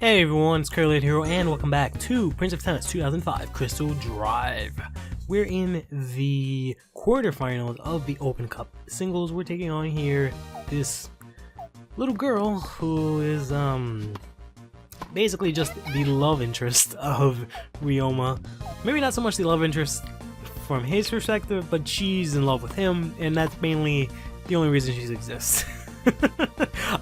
Hey everyone, it's CurlyHairedHero and welcome back to Prince of Tennis 2005 Crystal Drive. We're in the quarterfinals of the Open Cup singles. We're taking on here this little girl who is basically just the love interest of Ryoma. Maybe not so much the love interest from his perspective, but she's in love with him, and that's mainly the only reason she exists.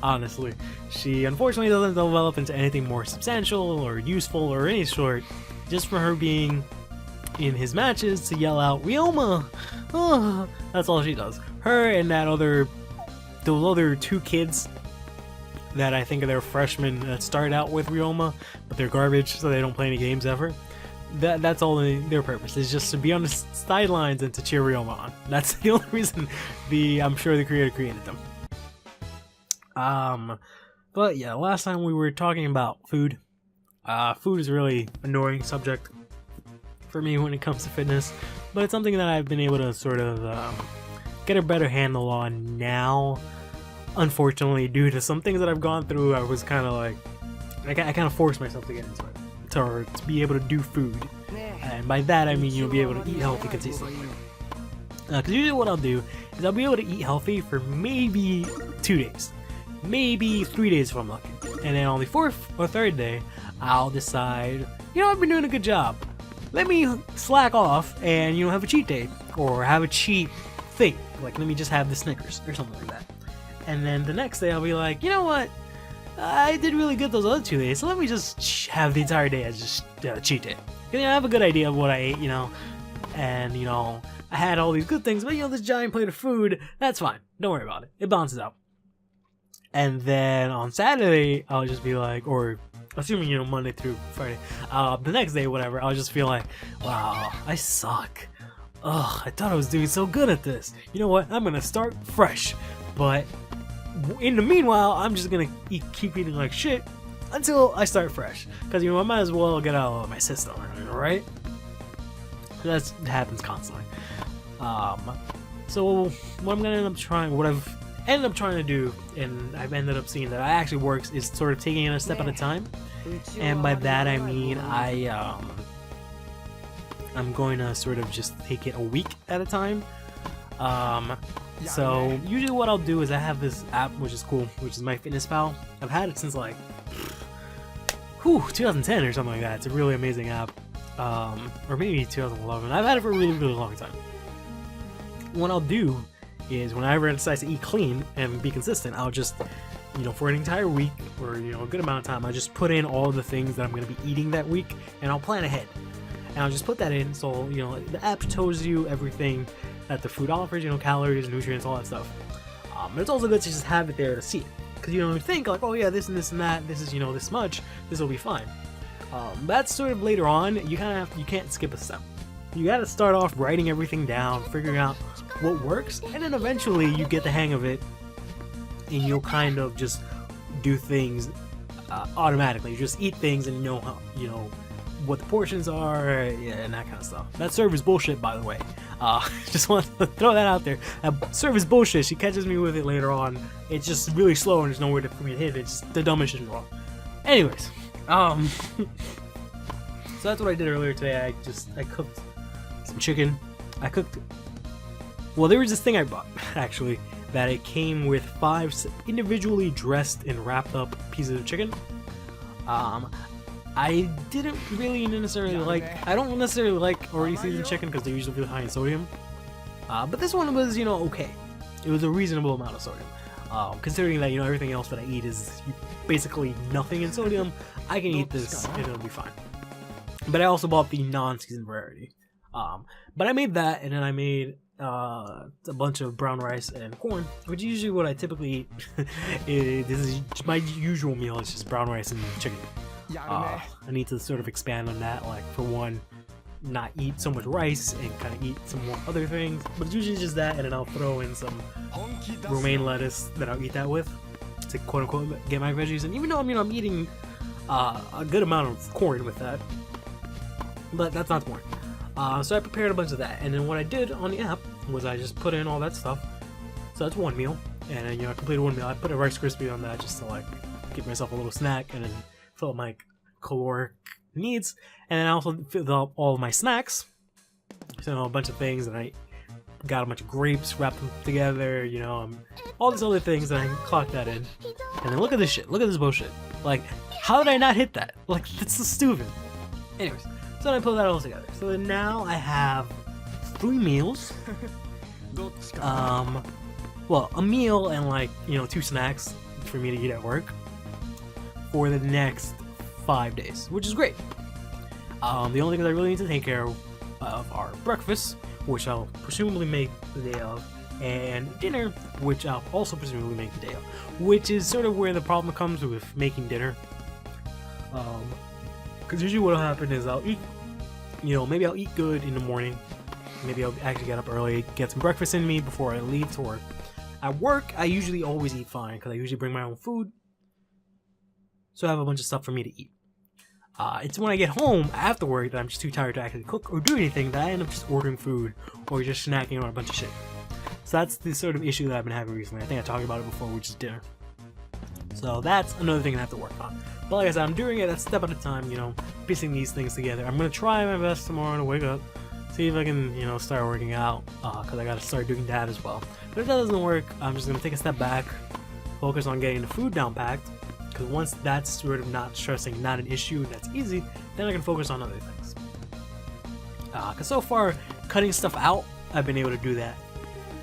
Honestly, she unfortunately doesn't develop into anything more substantial or useful or any sort, just for her being in his matches to yell out Ryoma. Oh, that's all she does. Her and those other two kids that I think are their freshmen that start out with Ryoma, but they're garbage, so they don't play any games ever. That's all their purpose, is just to be on the sidelines and to cheer Ryoma on. That's the only reason I'm sure the creator created them. But yeah, last time we were talking about food. Food is a really annoying subject for me when it comes to fitness, but it's something that I've been able to sort of get a better handle on now. Unfortunately, due to some things that I've gone through, I was kind of like, I kind of forced myself to get into it, to be able to do food, and by that I mean you'll be able to eat healthy consistently. Because usually what I'll do is I'll be able to eat healthy for maybe 2 days. Maybe 3 days if I'm lucky. And then on the fourth or third day, I'll decide, I've been doing a good job. Let me slack off and, have a cheat day. Or have a cheat thing. Like, let me just have the Snickers or something like that. And then the next day I'll be like, you know what? I did really good those other 2 days, so let me just have the entire day as just a cheat day. I have a good idea of what I ate, and, I had all these good things, but, this giant plate of food, that's fine. Don't worry about it. It balances out. And then on Saturday, I'll just be like, or assuming, Monday through Friday, the next day, whatever, I'll just feel like, wow, I suck. Ugh, I thought I was doing so good at this. You know what? I'm gonna start fresh. But in the meanwhile, I'm just gonna keep eating like shit until I start fresh. Because, I might as well get out of my system, right? That happens constantly. So what I'm gonna end up trying, what I've ended up trying to do, and I've ended up seeing that actually works, is sort of taking it a step at a time. And by that I mean I'm going to sort of just take it a week at a time. So usually what I'll do is I have this app, which is cool, which is MyFitnessPal. I've had it since like 2010 or something like that. It's a really amazing app. Or maybe 2011. I've had it for a really, really long time. What I'll do is whenever I decide to eat clean and be consistent, I'll just, for an entire week or, a good amount of time, I'll just put in all the things that I'm going to be eating that week, and I'll plan ahead. And I'll just put that in, so, the app tells you everything that the food offers, calories, nutrients, all that stuff. But it's also good to just have it there to see it. Because you don't think, like, oh yeah, this and this and that, this is, this much, this will be fine. That's sort of later on, you can't skip a step. You gotta start off writing everything down, figuring out what works, and then eventually you get the hang of it, and you'll kind of just do things automatically. You just eat things and know how, what the portions are, and that kind of stuff. That server's bullshit, by the way. Just want to throw that out there. That server's bullshit. She catches me with it later on. It's just really slow and there's nowhere for me to hit it. It's the dumbest shit wrong. Anyways, so that's what I did earlier today. I cooked some chicken. Well, there was this thing I bought, actually, that it came with 5 individually dressed and wrapped up pieces of chicken. I didn't really necessarily I don't necessarily like already seasoned chicken because they're usually really high in sodium. But this one was, okay. It was a reasonable amount of sodium. Considering that, everything else that I eat is basically nothing in sodium, I can eat this and it'll be fine. But I also bought the non-seasoned variety. But I made that, and then I made a bunch of brown rice and corn, which is usually what I typically eat. This is my usual meal. It's just brown rice and chicken. I need to sort of expand on that, like, for one, not eat so much rice and kind of eat some more other things, but it's usually just that, and then I'll throw in some romaine lettuce that I'll eat that with to quote-unquote get my veggies. And even though I'm eating a good amount of corn with that, but that's not the point. So I prepared a bunch of that, and then what I did on the app was I just put in all that stuff. So that's one meal, and then I completed one meal. I put a Rice Krispie on that just to give myself a little snack, and then fill up my caloric needs, and then I also fill up all of my snacks. So a bunch of things, and I got a bunch of grapes, wrapped them together, you know, all these other things, and I clocked that in. And then look at this shit. Look at this bullshit. Like, how did I not hit that? Like, that's so stupid. Anyways, so then I put that all together. So then now I have 3 meals. Well, a meal and like, you know, 2 snacks for me to eat at work for the next 5 days, which is great. The only things I really need to take care of are breakfast, which I'll presumably make the day of, and dinner, which I'll also presumably make the day of, which is sort of where the problem comes with making dinner. Because usually what'll happen is I'll eat, you know, maybe I'll eat good in the morning, maybe I'll actually get up early, get some breakfast in me before I leave to work. At work, I usually always eat fine, because I usually bring my own food, so I have a bunch of stuff for me to eat. It's when I get home after work that I'm just too tired to actually cook or do anything that I end up just ordering food or just snacking on a bunch of shit. So that's the sort of issue that I've been having recently. I think I talked about it before, which is dinner. So that's another thing I have to work on. But like I said, I'm doing it a step at a time, you know, piecing these things together. I'm going to try my best tomorrow to wake up, see if I can, you know, start working out, because I got to start doing that as well. But if that doesn't work, I'm just going to take a step back, focus on getting the food down packed, because once that's sort of not stressing, not an issue, that's easy, then I can focus on other things. Because so far, cutting stuff out, I've been able to do that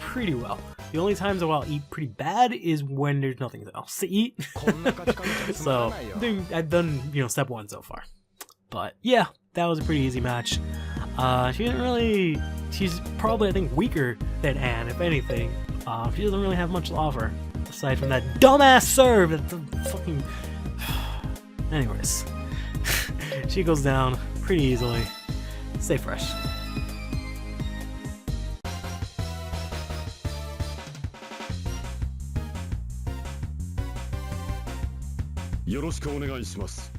pretty well. The only times where I'll eat pretty bad is when there's nothing else to eat. So, I've done, you know, step 1 so far. But yeah, that was a pretty easy match. She's probably, I think, weaker than Anne, if anything. She doesn't really have much to offer, aside from that dumbass serve that the fucking... Anyways. She goes down pretty easily. Stay fresh. よろしくお願いします。